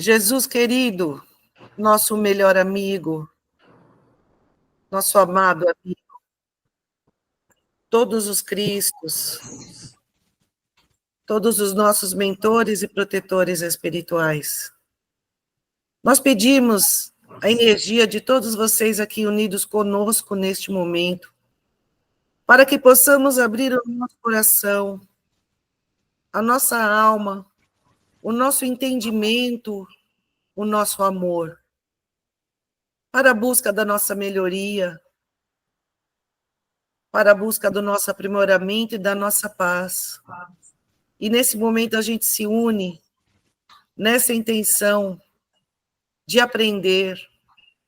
Jesus querido, nosso melhor amigo, nosso amado amigo, todos os Cristos, todos os nossos mentores e protetores espirituais. Nós pedimos a energia de todos vocês aqui unidos conosco neste momento, para que possamos abrir o nosso coração, a nossa alma, o nosso entendimento, o nosso amor, para a busca da nossa melhoria, para a busca do nosso aprimoramento e da nossa paz. E nesse momento a gente se une nessa intenção de aprender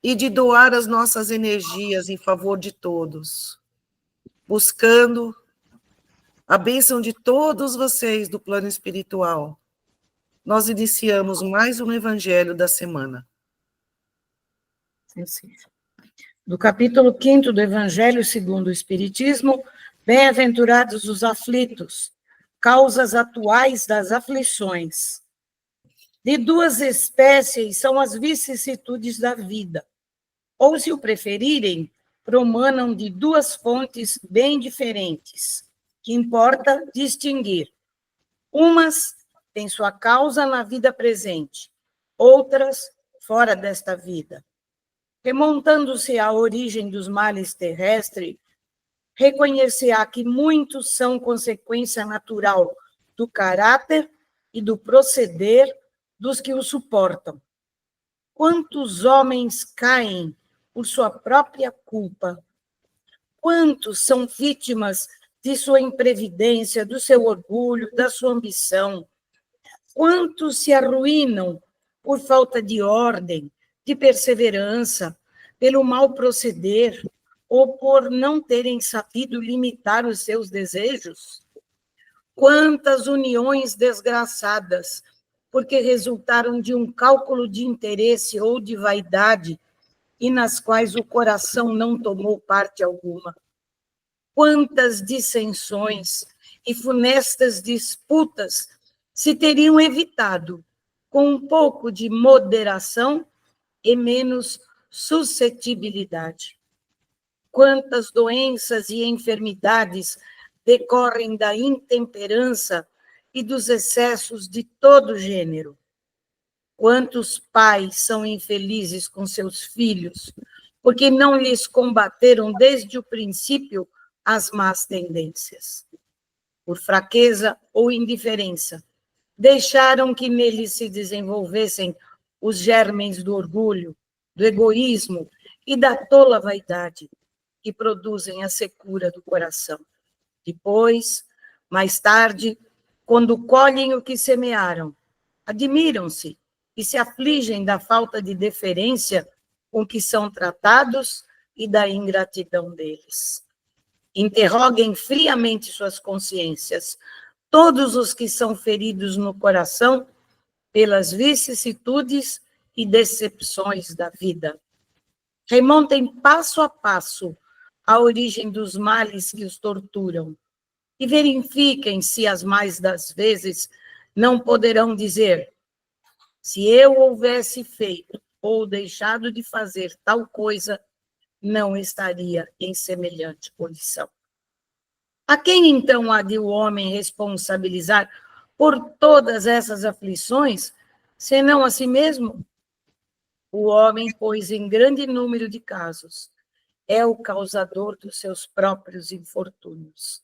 e de doar as nossas energias em favor de todos, buscando a bênção de todos vocês do plano espiritual. Nós iniciamos mais um Evangelho da semana. Do capítulo 5º do Evangelho segundo o Espiritismo, bem-aventurados os aflitos, causas atuais das aflições. De duas espécies são as vicissitudes da vida, ou, se o preferirem, promanam de duas fontes bem diferentes, que importa distinguir. Umas têm sua causa na vida presente, outras fora desta vida. Remontando-se à origem dos males terrestres, reconhecerá que muitos são consequência natural do caráter e do proceder dos que o suportam. Quantos homens caem por sua própria culpa? Quantos são vítimas de sua imprevidência, do seu orgulho, da sua ambição? Quantos se arruinam por falta de ordem, de perseverança, pelo mau proceder, ou por não terem sabido limitar os seus desejos? Quantas uniões desgraçadas, porque resultaram de um cálculo de interesse ou de vaidade, e nas quais o coração não tomou parte alguma? Quantas dissensões e funestas disputas se teriam evitado com um pouco de moderação e menos suscetibilidade? Quantas doenças e enfermidades decorrem da intemperança e dos excessos de todo gênero? Quantos pais são infelizes com seus filhos, porque não lhes combateram desde o princípio as más tendências? Por fraqueza ou indiferença, deixaram que neles se desenvolvessem os germens do orgulho, do egoísmo e da tola vaidade, que produzem a secura do coração. Depois, mais tarde, quando colhem o que semearam, admiram-se e se afligem da falta de deferência com que são tratados e da ingratidão deles. Interroguem friamente suas consciências, todos os que são feridos no coração pelas vicissitudes e decepções da vida. Remontem passo a passo a origem dos males que os torturam e verifiquem se as mais das vezes não poderão dizer: se eu houvesse feito ou deixado de fazer tal coisa, não estaria em semelhante condição. A quem então há de o homem responsabilizar por todas essas aflições, senão a si mesmo? O homem, pois, em grande número de casos, é o causador dos seus próprios infortúnios.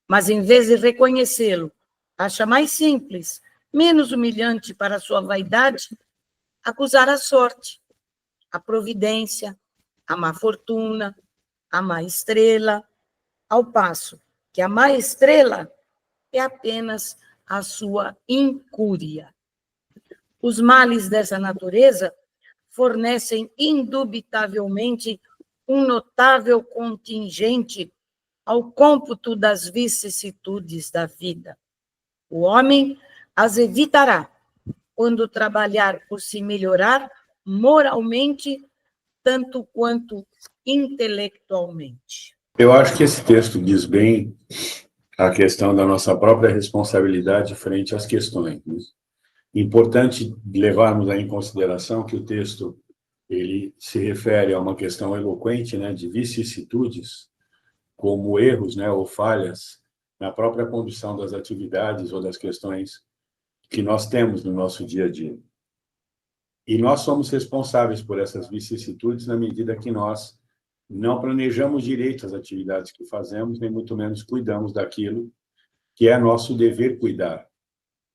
Mas, em vez de reconhecê-lo, acha mais simples, menos humilhante para a sua vaidade, acusar a sorte, a providência, a má fortuna, a má estrela, ao passo que a má estrela é apenas a sua incúria. Os males dessa natureza fornecem indubitavelmente um notável contingente ao cômputo das vicissitudes da vida. O homem as evitará quando trabalhar por se melhorar moralmente, tanto quanto intelectualmente. Eu acho que esse texto diz bem a questão da nossa própria responsabilidade frente às questões, né? Importante levarmos aí em consideração que o texto ele se refere a uma questão eloquente, né, de vicissitudes, como erros, né, ou falhas na própria condução das atividades ou das questões que nós temos no nosso dia a dia. E nós somos responsáveis por essas vicissitudes na medida que nós não planejamos direito as atividades que fazemos, nem muito menos cuidamos daquilo que é nosso dever cuidar.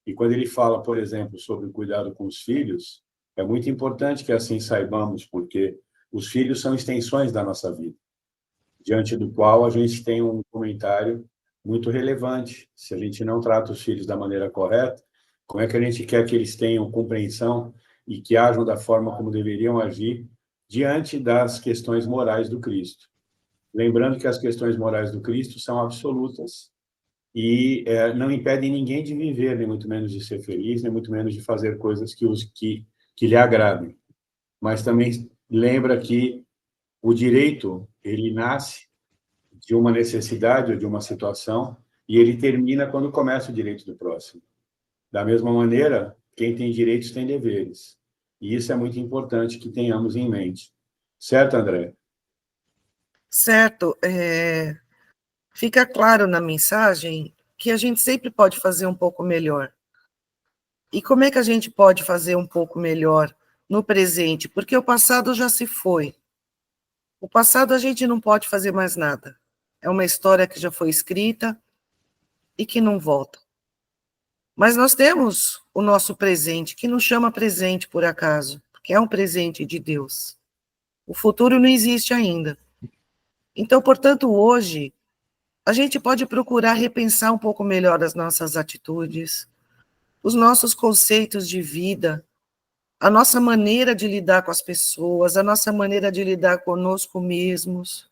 E quando ele fala, por exemplo, sobre o cuidado com os filhos, é muito importante que assim saibamos, porque os filhos são extensões da nossa vida, diante do qual a gente tem um comentário muito relevante. Se a gente não trata os filhos da maneira correta, como é que a gente quer que eles tenham compreensão e que ajam da forma como deveriam agir diante das questões morais do Cristo? Lembrando que as questões morais do Cristo são absolutas e não impedem ninguém de viver, nem muito menos de ser feliz, nem muito menos de fazer coisas que lhe agradem. Mas também lembra que o direito, ele nasce de uma necessidade ou de uma situação e ele termina quando começa o direito do próximo. Da mesma maneira, quem tem direitos tem deveres. E isso é muito importante que tenhamos em mente. Certo, André? Certo. Fica claro na mensagem que a gente sempre pode fazer um pouco melhor. E como é que a gente pode fazer um pouco melhor no presente? Porque o passado já se foi. O passado a gente não pode fazer mais nada. É uma história que já foi escrita e que não volta. Mas nós temos o nosso presente, que não chama presente por acaso, porque é um presente de Deus. O futuro não existe ainda. Então, portanto, hoje, a gente pode procurar repensar um pouco melhor as nossas atitudes, os nossos conceitos de vida, a nossa maneira de lidar com as pessoas, a nossa maneira de lidar conosco mesmos,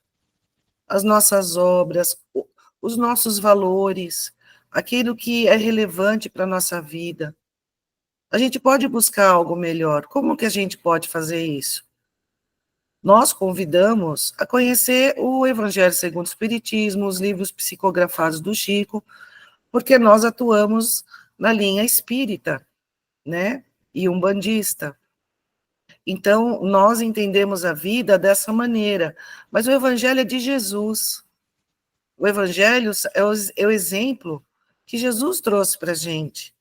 as nossas obras, os nossos valores, aquilo que é relevante para a nossa vida. A gente pode buscar algo melhor. Como que a gente pode fazer isso? Nós convidamos a conhecer o Evangelho segundo o Espiritismo, os livros psicografados do Chico, porque nós atuamos na linha espírita, né? E umbandista. Então, nós entendemos a vida dessa maneira. Mas o Evangelho é de Jesus. O Evangelho é o exemplo que Jesus trouxe para a gente,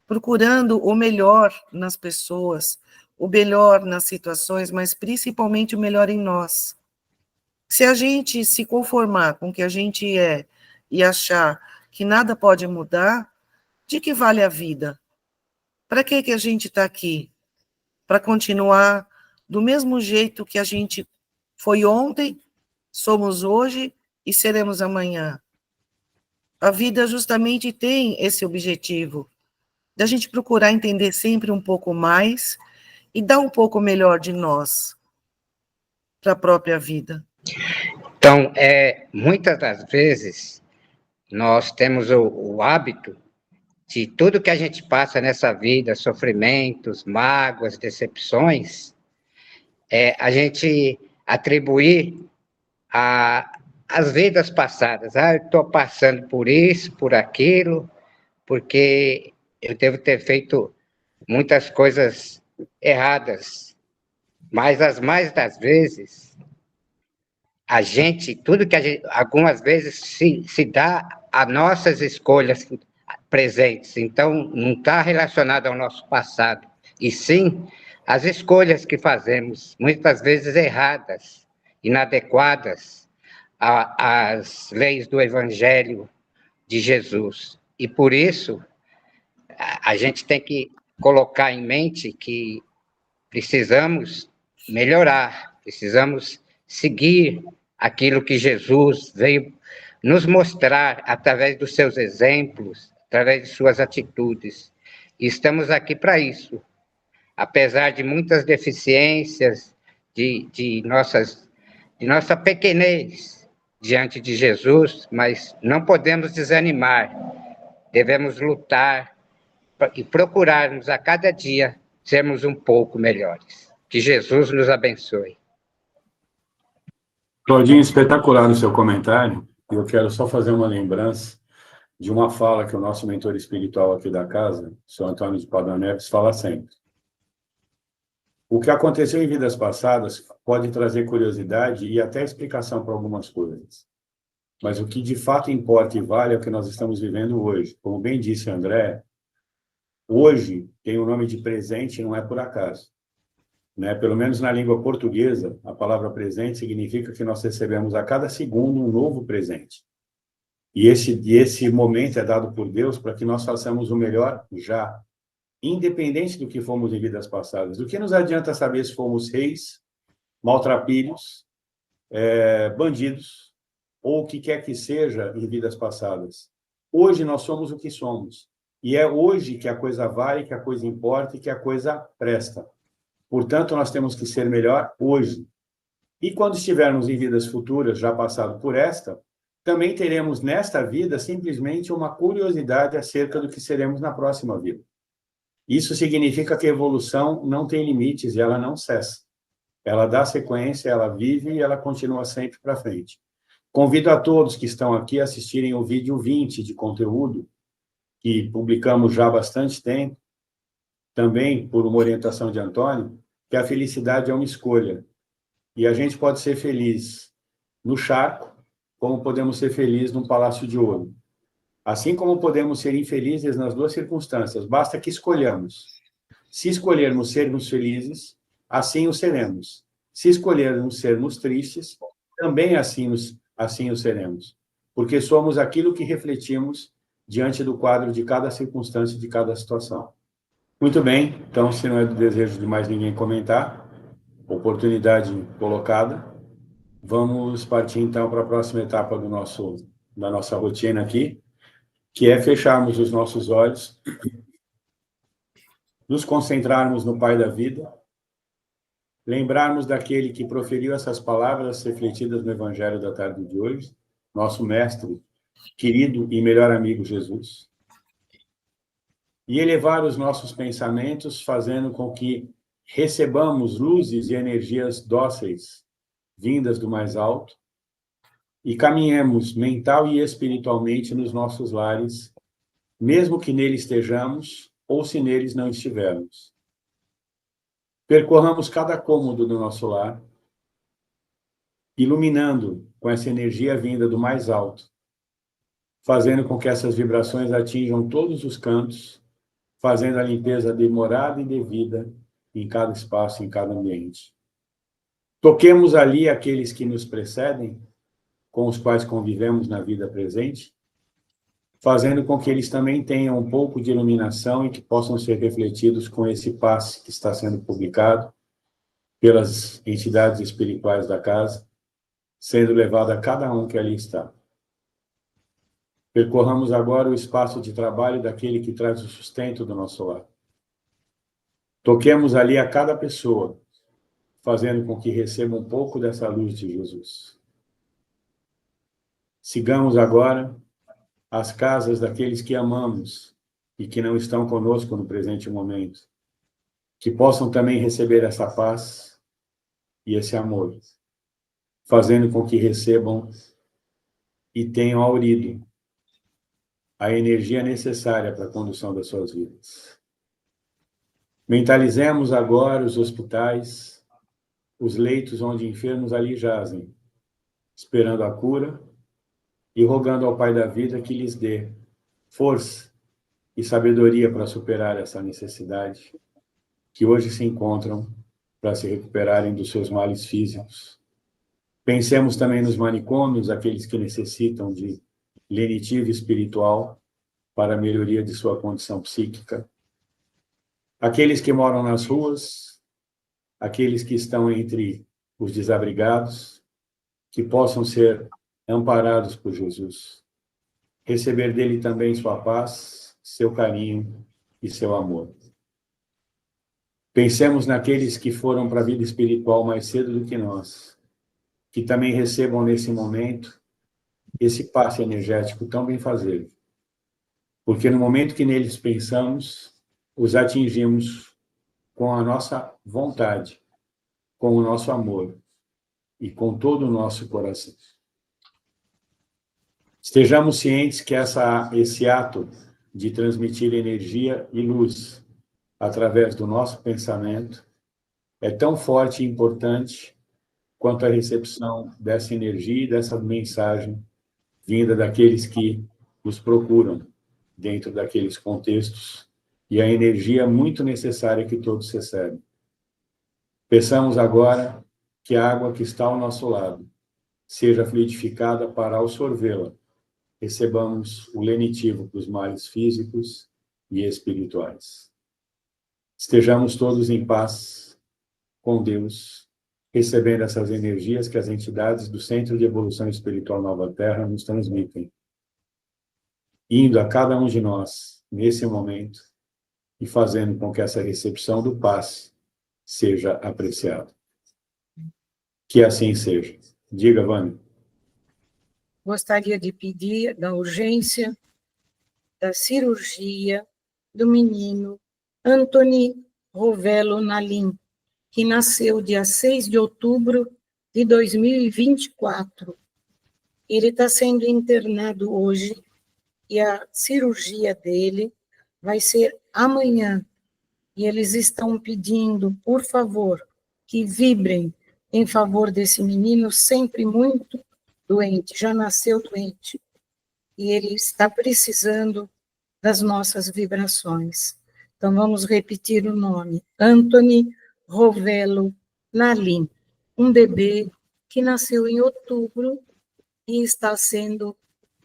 procurando o melhor nas pessoas, o melhor nas situações, mas principalmente o melhor em nós. Se a gente se conformar com o que a gente é e achar que nada pode mudar, de que vale a vida? Para que a gente está aqui? Para continuar do mesmo jeito que a gente foi ontem, somos hoje e seremos amanhã. A vida justamente tem esse objetivo, da gente procurar entender sempre um pouco mais e dar um pouco melhor de nós para a própria vida. Então, muitas das vezes, nós temos o hábito de tudo que a gente passa nessa vida, sofrimentos, mágoas, decepções, a gente atribuir às vidas passadas. Eu estou passando por isso, por aquilo, porque eu devo ter feito muitas coisas erradas. Mas, as mais das vezes, algumas vezes se dá a nossas escolhas presentes. Então, não está relacionado ao nosso passado, e sim as escolhas que fazemos, muitas vezes erradas, inadequadas às leis do Evangelho de Jesus. E por isso, a gente tem que colocar em mente que precisamos melhorar, precisamos seguir aquilo que Jesus veio nos mostrar através dos seus exemplos, através de suas atitudes. E estamos aqui para isso. Apesar de muitas deficiências, de nossa pequenez diante de Jesus, mas não podemos desanimar. Devemos lutar e procurarmos a cada dia sermos um pouco melhores. Que Jesus nos abençoe. Claudinho, espetacular no seu comentário. Eu quero só fazer uma lembrança de uma fala que o nosso mentor espiritual aqui da casa, o Sr. Antônio de Padua Neves, fala sempre. O que aconteceu em vidas passadas pode trazer curiosidade e até explicação para algumas coisas. Mas o que de fato importa e vale é o que nós estamos vivendo hoje. Como bem disse André, hoje tem o nome de presente e não é por acaso. Né? Pelo menos na língua portuguesa, a palavra presente significa que nós recebemos a cada segundo um novo presente. E esse momento é dado por Deus para que nós façamos o melhor já, independente do que fomos em vidas passadas. Do que nos adianta saber se fomos reis, maltrapilhos, bandidos, ou o que quer que seja em vidas passadas. Hoje nós somos o que somos. E é hoje que a coisa vale, que a coisa importa e que a coisa presta. Portanto, nós temos que ser melhor hoje. E quando estivermos em vidas futuras, já passado por esta, também teremos nesta vida simplesmente uma curiosidade acerca do que seremos na próxima vida. Isso significa que a evolução não tem limites e ela não cessa. Ela dá sequência, ela vive e ela continua sempre para frente. Convido a todos que estão aqui a assistirem o vídeo 20 de conteúdo, que publicamos já há bastante tempo, também por uma orientação de Antônio, que a felicidade é uma escolha. E a gente pode ser feliz no charco, como podemos ser felizes num palácio de ouro. Assim como podemos ser infelizes nas duas circunstâncias, basta que escolhamos. Se escolhermos sermos felizes, assim o seremos. Se escolhermos sermos tristes, também assim o seremos. Porque somos aquilo que refletimos diante do quadro de cada circunstância, de cada situação. Muito bem, então, se não é do desejo de mais ninguém comentar, oportunidade colocada, vamos partir, então, para a próxima etapa da nossa rotina aqui, que é fecharmos os nossos olhos, nos concentrarmos no Pai da vida, lembrarmos daquele que proferiu essas palavras refletidas no Evangelho da tarde de hoje, nosso mestre, querido e melhor amigo Jesus, e elevar os nossos pensamentos, fazendo com que recebamos luzes e energias dóceis, vindas do mais alto, e caminhemos mental e espiritualmente nos nossos lares, mesmo que neles estejamos ou se neles não estivermos. Percorramos cada cômodo do nosso lar, iluminando com essa energia vinda do mais alto, fazendo com que essas vibrações atinjam todos os cantos, fazendo a limpeza demorada e devida em cada espaço, em cada ambiente. Toquemos ali aqueles que nos precedem, com os quais convivemos na vida presente, fazendo com que eles também tenham um pouco de iluminação e que possam ser refletidos com esse passe que está sendo publicado pelas entidades espirituais da casa, sendo levado a cada um que ali está. Percorramos agora o espaço de trabalho daquele que traz o sustento do nosso lar. Toquemos ali a cada pessoa, fazendo com que receba um pouco dessa luz de Jesus. Sigamos agora as casas daqueles que amamos e que não estão conosco no presente momento, que possam também receber essa paz e esse amor, fazendo com que recebam e tenham aurido a energia necessária para a condução das suas vidas. Mentalizemos agora os hospitais, os leitos onde enfermos ali jazem, esperando a cura e rogando ao Pai da vida que lhes dê força e sabedoria para superar essa necessidade, que hoje se encontram para se recuperarem dos seus males físicos. Pensemos também nos manicômios, aqueles que necessitam de lenitivo espiritual para a melhoria de sua condição psíquica. Aqueles que moram nas ruas, aqueles que estão entre os desabrigados, que possam ser amparados por Jesus. Receber dele também sua paz, seu carinho e seu amor. Pensemos naqueles que foram para a vida espiritual mais cedo do que nós, que também recebam nesse momento esse passe energético tão benfazejo. Porque no momento que neles pensamos, os atingimos com a nossa vontade, com o nosso amor e com todo o nosso coração. Estejamos cientes que esse ato de transmitir energia e luz através do nosso pensamento é tão forte e importante quanto a recepção dessa energia e dessa mensagem vinda daqueles que nos procuram dentro daqueles contextos e a energia muito necessária que todos recebem. Peçamos agora que a água que está ao nosso lado seja fluidificada para, ao sorvê-la, recebamos o lenitivo para os males físicos e espirituais. Estejamos todos em paz com Deus, recebendo essas energias que as entidades do Centro de Evolução Espiritual Nova Terra nos transmitem, indo a cada um de nós nesse momento e fazendo com que essa recepção do paz seja apreciada. Que assim seja. Diga, Vânia. Gostaria de pedir da urgência da cirurgia do menino Anthony Rovelo Nalim, que nasceu dia 6 de outubro de 2024. Ele está sendo internado hoje e a cirurgia dele vai ser amanhã. E eles estão pedindo, por favor, que vibrem em favor desse menino, sempre muito doente, já nasceu doente. E ele está precisando das nossas vibrações. Então, vamos repetir o nome. Anthony Rovelo Nalim, um bebê que nasceu em outubro e está sendo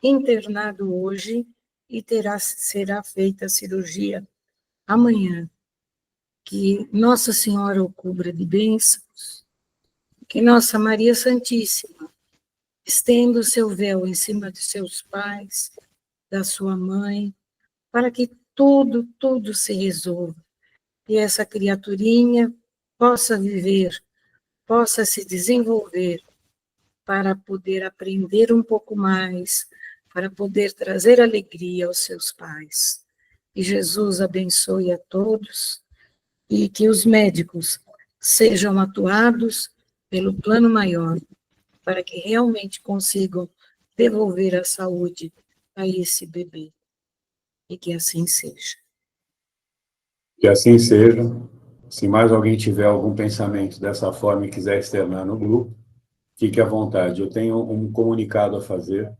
internado hoje e será feita a cirurgia amanhã. Que Nossa Senhora o cubra de bênçãos, que Nossa Maria Santíssima estenda o seu véu em cima de seus pais, da sua mãe, para que tudo se resolva. E essa criaturinha possa viver, possa se desenvolver, para poder aprender um pouco mais, para poder trazer alegria aos seus pais. E Jesus abençoe a todos, e que os médicos sejam atuados pelo plano maior, para que realmente consigam devolver a saúde a esse bebê. E que assim seja. Que assim seja. Se mais alguém tiver algum pensamento dessa forma e quiser externar no grupo, fique à vontade. Eu tenho um comunicado a fazer,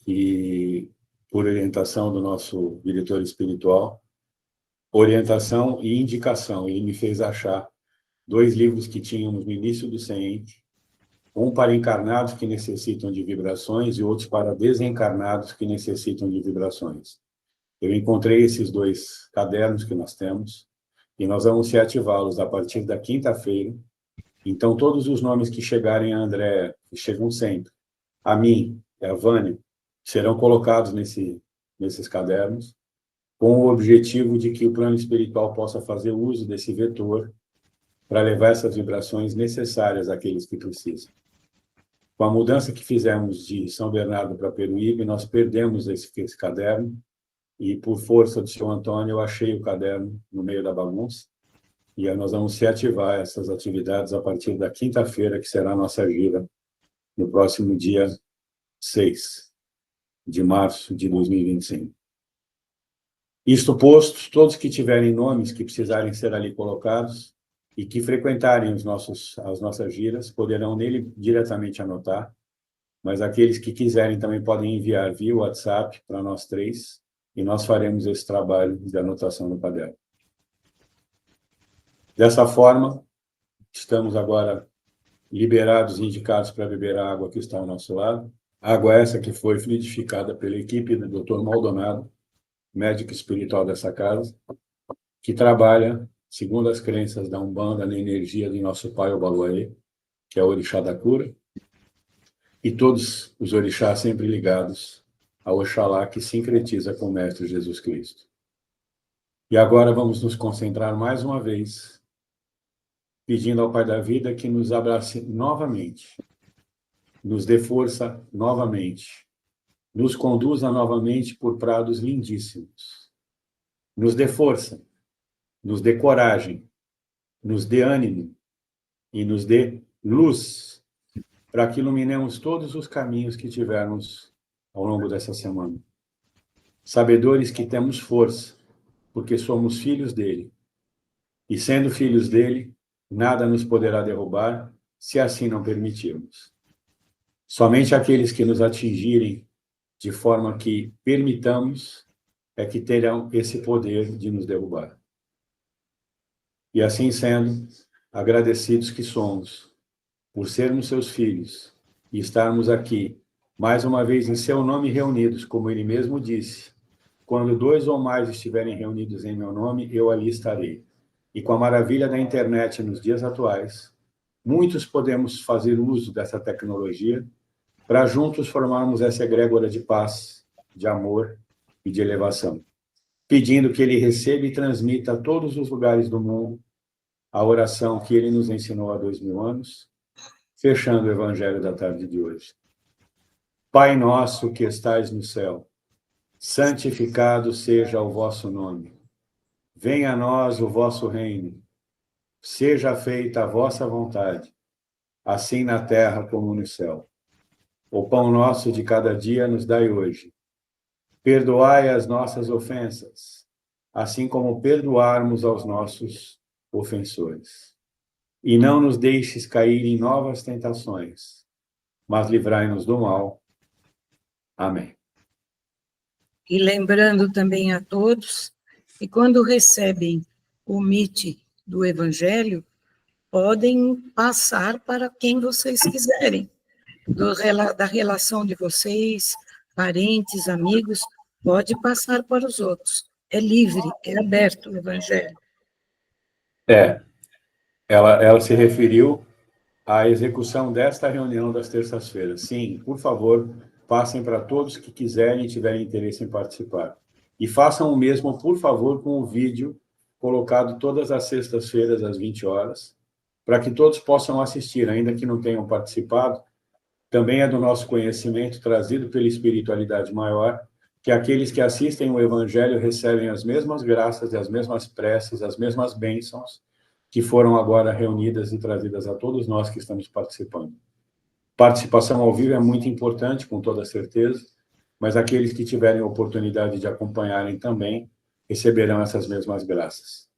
e por orientação do nosso diretor espiritual, orientação e indicação. Ele me fez achar 2 livros que tínhamos no início do CENTE, um para encarnados que necessitam de vibrações e outros para desencarnados que necessitam de vibrações. Eu encontrei esses 2 cadernos que nós temos e nós vamos reativá-los a partir da quinta-feira. Então, todos os nomes que chegarem a André, que chegam sempre, a mim e a Vânia, serão colocados nesses cadernos, com o objetivo de que o plano espiritual possa fazer uso desse vetor para levar essas vibrações necessárias àqueles que precisam. Com a mudança que fizemos de São Bernardo para Peruíbe, nós perdemos esse caderno, e por força do seu Antônio, eu achei o caderno no meio da bagunça, e aí nós vamos reativar essas atividades a partir da quinta-feira, que será a nossa gira, no próximo dia 6 de março de 2025. Isto posto, todos que tiverem nomes que precisarem ser ali colocados e que frequentarem as nossas giras, poderão nele diretamente anotar, mas aqueles que quiserem também podem enviar via WhatsApp para nós 3, e nós faremos esse trabalho de anotação no caderno. Dessa forma, estamos agora liberados e indicados para beber a água que está ao nosso lado. Água essa que foi fluidificada pela equipe do Dr. Maldonado, médico espiritual dessa casa, que trabalha, segundo as crenças da Umbanda, na energia de nosso pai Obaluayê, que é o orixá da cura, e todos os orixás sempre ligados ao Oxalá, que sincretiza com o Mestre Jesus Cristo. E agora vamos nos concentrar mais uma vez, pedindo ao Pai da Vida que nos abrace novamente, nos dê força novamente, nos conduza novamente por prados lindíssimos, nos dê força, nos dê coragem, nos dê ânimo e nos dê luz, para que iluminemos todos os caminhos que tivermos ao longo dessa semana. Sabedores que temos força, porque somos filhos dele. E sendo filhos dele, nada nos poderá derrubar, se assim não permitirmos. Somente aqueles que nos atingirem de forma que permitamos é que terão esse poder de nos derrubar. E assim sendo, agradecidos que somos, por sermos seus filhos e estarmos aqui, mais uma vez em seu nome reunidos, como ele mesmo disse, quando 2 ou mais estiverem reunidos em meu nome, eu ali estarei. E com a maravilha da internet nos dias atuais, muitos podemos fazer uso dessa tecnologia para juntos formarmos essa egrégora de paz, de amor e de elevação, pedindo que ele receba e transmita a todos os lugares do mundo a oração que ele nos ensinou há 2000 anos, fechando o evangelho da tarde de hoje. Pai nosso que estais no céu, santificado seja o vosso nome. Venha a nós o vosso reino. Seja feita a vossa vontade, assim na terra como no céu. O pão nosso de cada dia nos dai hoje. Perdoai as nossas ofensas, assim como perdoarmos aos nossos ofensores. E não nos deixes cair em novas tentações, mas livrai-nos do mal. Amém. E lembrando também a todos que quando recebem o MIT do Evangelho, podem passar para quem vocês quiserem, da relação de vocês, parentes, amigos, pode passar para os outros. É livre, é aberto o Evangelho. Ela se referiu à execução desta reunião das terças-feiras. Sim, por favor, passem para todos que quiserem e tiverem interesse em participar. E façam o mesmo, por favor, com o vídeo colocado todas as sextas-feiras, às 20 horas, para que todos possam assistir, ainda que não tenham participado. Também é do nosso conhecimento, trazido pela espiritualidade maior, que aqueles que assistem o Evangelho recebem as mesmas graças e as mesmas preces, as mesmas bênçãos, que foram agora reunidas e trazidas a todos nós que estamos participando. Participação ao vivo é muito importante, com toda certeza, mas aqueles que tiverem a oportunidade de acompanharem também receberão essas mesmas graças.